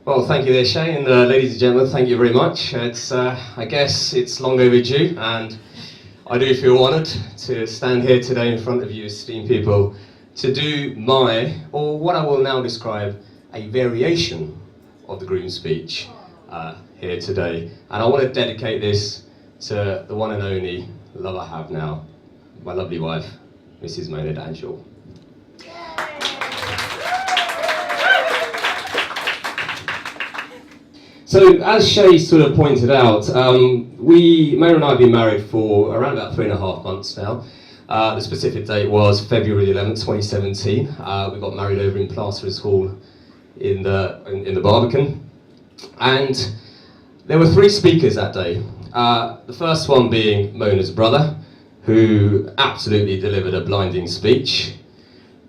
Well, thank you there, Shay, and ladies and gentlemen, thank you very much. I guess it's long overdue, and I do feel honoured to stand here today in front of you, esteemed people, to do or what I will now describe, a variation of the groom's speech here today. And I want to dedicate this to the one and only love I have now, my lovely wife, Mrs. Mona Dhanjal. So, as Shay sort of pointed out, Mona and I have been married for around about 3.5 months now. The specific date was February 11th, 2017. We got married over in Plasterers Hall in the Barbican. And there were 3 speakers that day. The first one being Mona's brother, who absolutely delivered a blinding speech.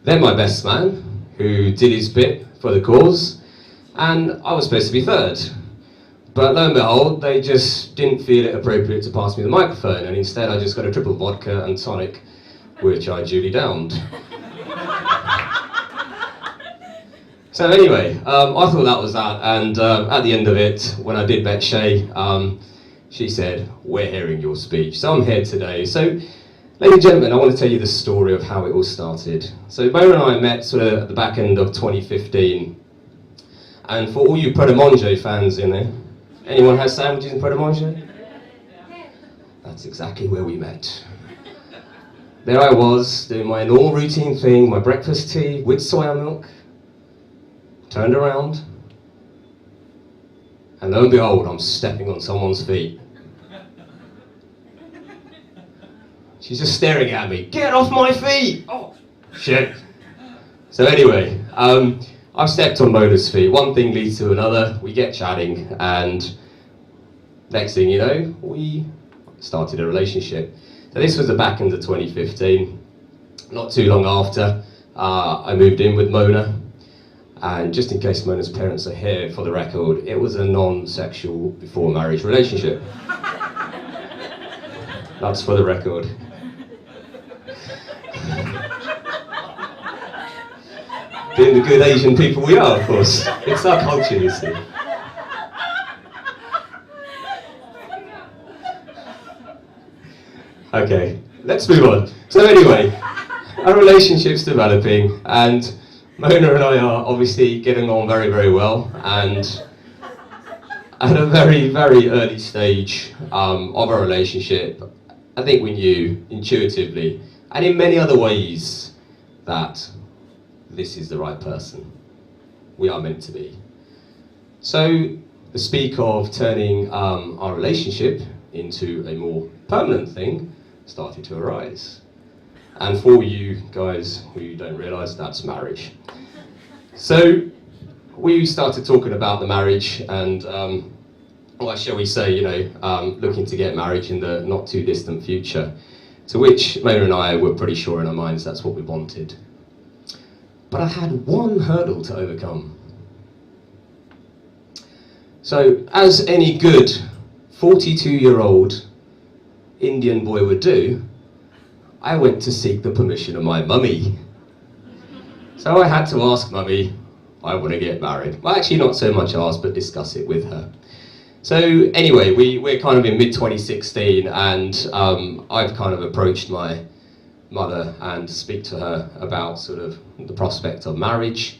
Then my best man, who did his bit for the cause. And I was supposed to be third. But lo and behold, they just didn't feel it appropriate to pass me the microphone, and instead I just got a triple vodka and tonic, which I duly downed. So anyway, I thought that was that, and at the end of it, when I did bet Shay, she said, "We're hearing your speech." So I'm here today. So, ladies and gentlemen, I want to tell you the story of how it all started. So Mona and I met sort of at the back end of 2015, and for all you Pret a Manger fans in there, anyone has sandwiches in Pret a Manger? That's exactly where we met. There I was, doing my normal routine thing, my breakfast tea with soya milk. Turned around, and lo and behold, I'm stepping on someone's feet. She's just staring at me. "Get off my feet!" Oh, shit. So anyway, I've stepped on Mona's feet. One thing leads to another. We get chatting, and next thing you know, we started a relationship. So this was the back end of 2015. Not too long after, I moved in with Mona. And just in case Mona's parents are here, for the record, it was a non-sexual before marriage relationship. That's for the record. Being the good Asian people we are, of course. It's our culture, you see. Okay, let's move on. So anyway, our relationship's developing, and Mona and I are obviously getting on very, very well, and at a very, very early stage of our relationship, I think we knew intuitively, and in many other ways, that this is the right person. We are meant to be. So, the speak of turning our relationship into a more permanent thing started to arise. And for you guys who don't realise, that's marriage. So we started talking about the marriage and, well, shall we say, looking to get married in the not too distant future. To which Mona and I were pretty sure in our minds that's what we wanted. But I had one hurdle to overcome. So, as any good 42-year-old Indian boy would do, I went to seek the permission of my mummy. So I had to ask mummy, I want to get married. Well, actually not so much ask, but discuss it with her. So anyway, we're kind of in mid-2016, and I've kind of approached my mother and speak to her about sort of the prospect of marriage.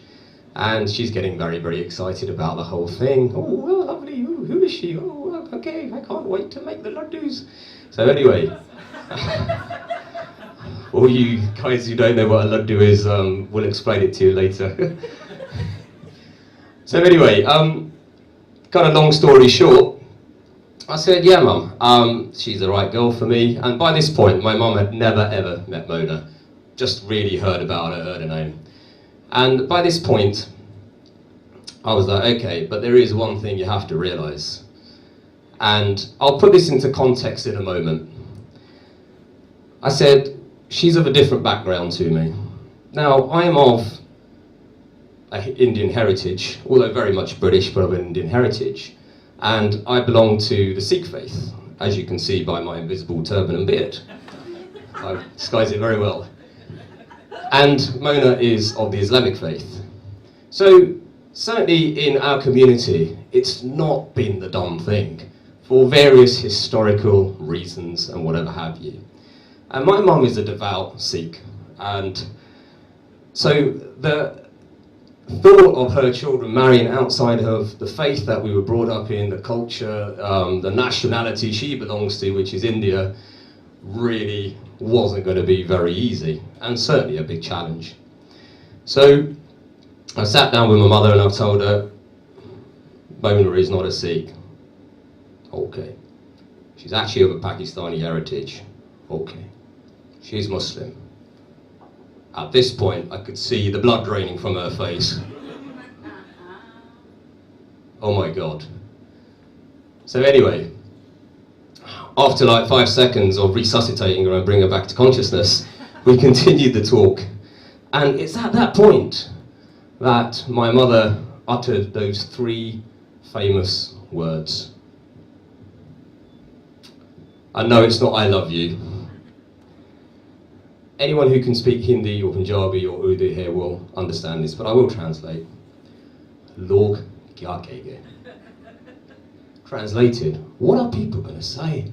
And she's getting very, very excited about the whole thing. "Oh, well, lovely, ooh, who is she? Oh, okay, I can't wait to make the laddus." So anyway, all you guys who don't know what a laddu is, we'll explain it to you later. So anyway, kind of long story short, I said, "Yeah, Mum, she's the right girl for me." And by this point, my mum had never ever met Mona, just really heard about her, heard her name. And by this point, I was like, okay, but there is one thing you have to realise. And I'll put this into context in a moment. I said, she's of a different background to me. Now, I am of Indian heritage, although very much British, but of an Indian heritage. And I belong to the Sikh faith, as you can see by my invisible turban and beard. I disguise it very well. And Mona is of the Islamic faith. So certainly in our community, it's not been the done thing for various historical reasons and whatever have you. And my mum is a devout Sikh, and so the thought of her children marrying outside of the faith that we were brought up in, the culture, the nationality she belongs to, which is India, really wasn't going to be very easy, and certainly a big challenge. So I sat down with my mother and I've told her, Mona is not a Sikh. Okay. She's actually of a Pakistani heritage. Okay. She's Muslim. At this point, I could see the blood draining from her face. Oh my God. So anyway, after like 5 seconds of resuscitating her and bringing her back to consciousness, we continued the talk. And it's at that point that my mother uttered those 3 famous words. I know it's not I love you. Anyone who can speak Hindi or Punjabi or Urdu here will understand this, but I will translate. Log kya kehenge? Translated, what are people going to say?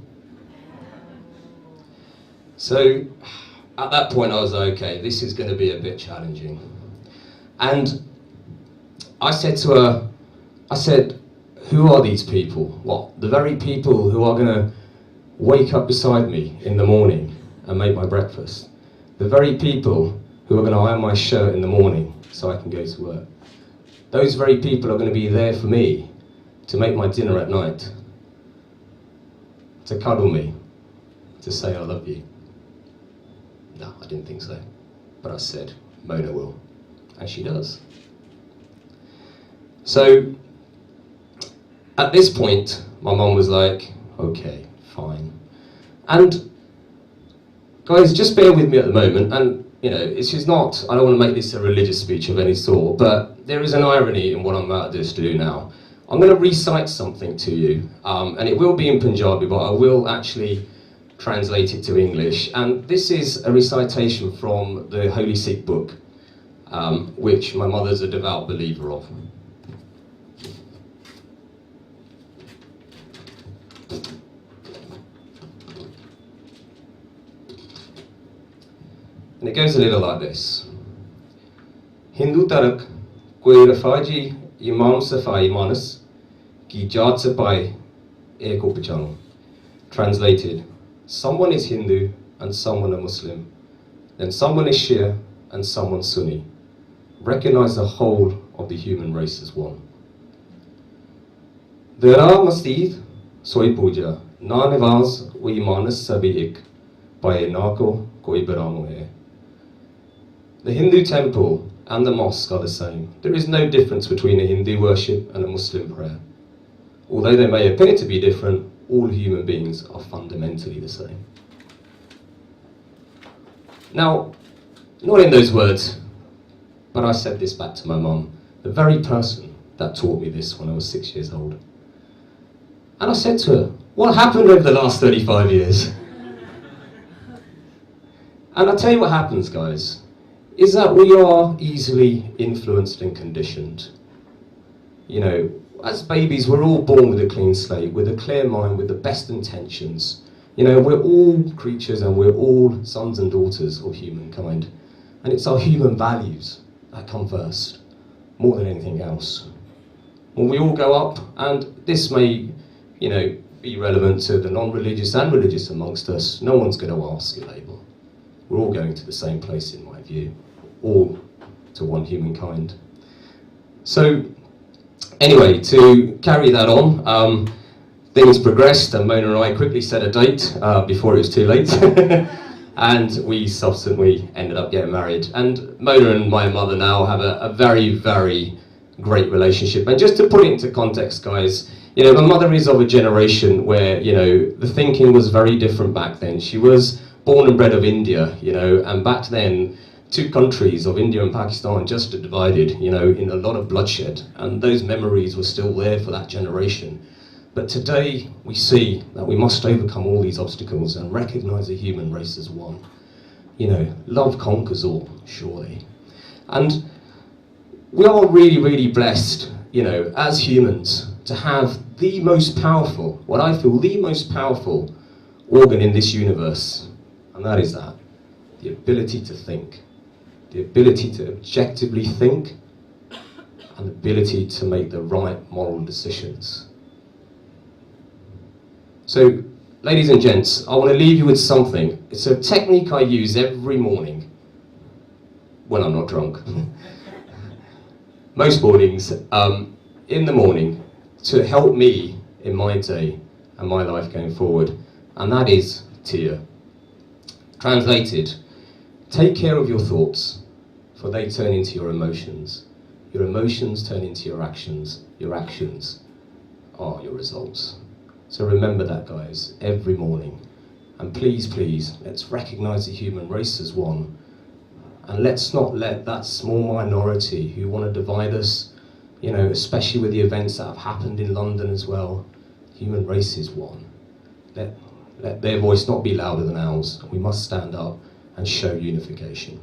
So at that point I was like, okay, this is going to be a bit challenging. And I said to her, who are these people? What, the very people who are going to wake up beside me in the morning and make my breakfast? The very people who are going to iron my shirt in the morning so I can go to work? Those very people are going to be there for me to make my dinner at night, to cuddle me, to say I love you? No, I didn't think so. But I said, Mona will. And she does. So, at this point, my mum was like, okay, fine. And, guys, just bear with me at the moment, and, you know, it's just not, I don't want to make this a religious speech of any sort, but there is an irony in what I'm about to do now. I'm going to recite something to you, and it will be in Punjabi, but I will actually translate it to English. And this is a recitation from the Holy Sikh book, which my mother's a devout believer of. And it goes a little like this. Hindu tarak koi rafaji imam safai manas ki jaat sapai eko pachano. Translated, someone is Hindu and someone a Muslim, then someone is Shia and someone Sunni. Recognize the whole of the human race as one. Dera masjid soi puja, na nevaz wa imanas sabi ek, paye na ko koi baramo hai. The Hindu temple and the mosque are the same. There is no difference between a Hindu worship and a Muslim prayer. Although they may appear to be different, all human beings are fundamentally the same. Now, not in those words, but I said this back to my mum, the very person that taught me this when I was 6 years old. And I said to her, what happened over the last 35 years? And I'll tell you what happens, guys, is that we are easily influenced and conditioned. You know, as babies, we're all born with a clean slate, with a clear mind, with the best intentions. You know, we're all creatures and we're all sons and daughters of humankind. And it's our human values that come first, more than anything else. When we all go up, and this may, you know, be relevant to the non-religious and religious amongst us, no one's going to ask your label. We're all going to the same place, in my view, all to one humankind. So, anyway, to carry that on, things progressed and Mona and I quickly set a date before it was too late. And we subsequently ended up getting married. And Mona and my mother now have a very, very great relationship. And just to put it into context, guys, you know, my mother is of a generation where, you know, the thinking was very different back then. She was born and bred of India, you know, and back then, 2 countries of India and Pakistan just divided, you know, in a lot of bloodshed. And those memories were still there for that generation. But today, we see that we must overcome all these obstacles and recognize the human race as one. You know, love conquers all, surely. And we are really, really blessed, you know, as humans, to have the most powerful, what I feel the most powerful organ in this universe, and that is that, the ability to think, the ability to objectively think, and the ability to make the right moral decisions. So, ladies and gents, I want to leave you with something. It's a technique I use every morning when I'm not drunk. Most mornings, in the morning, to help me in my day and my life going forward, and that is Tia. Translated, take care of your thoughts, for they turn into your emotions. Your emotions turn into your actions are your results. So remember that, guys, every morning. And please, please, let's recognise the human race as one. And let's not let that small minority who want to divide us, you know, especially with the events that have happened in London as well, human race is one. Let their voice not be louder than ours. We must stand up and show unification.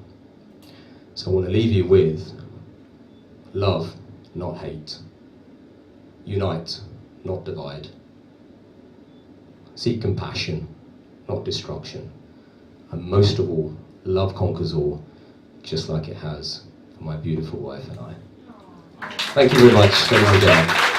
So I want to leave you with love, not hate. Unite, not divide. Seek compassion, not destruction. And most of all, love conquers all, just like it has for my beautiful wife and I. Thank you very much, ladies and gentlemen.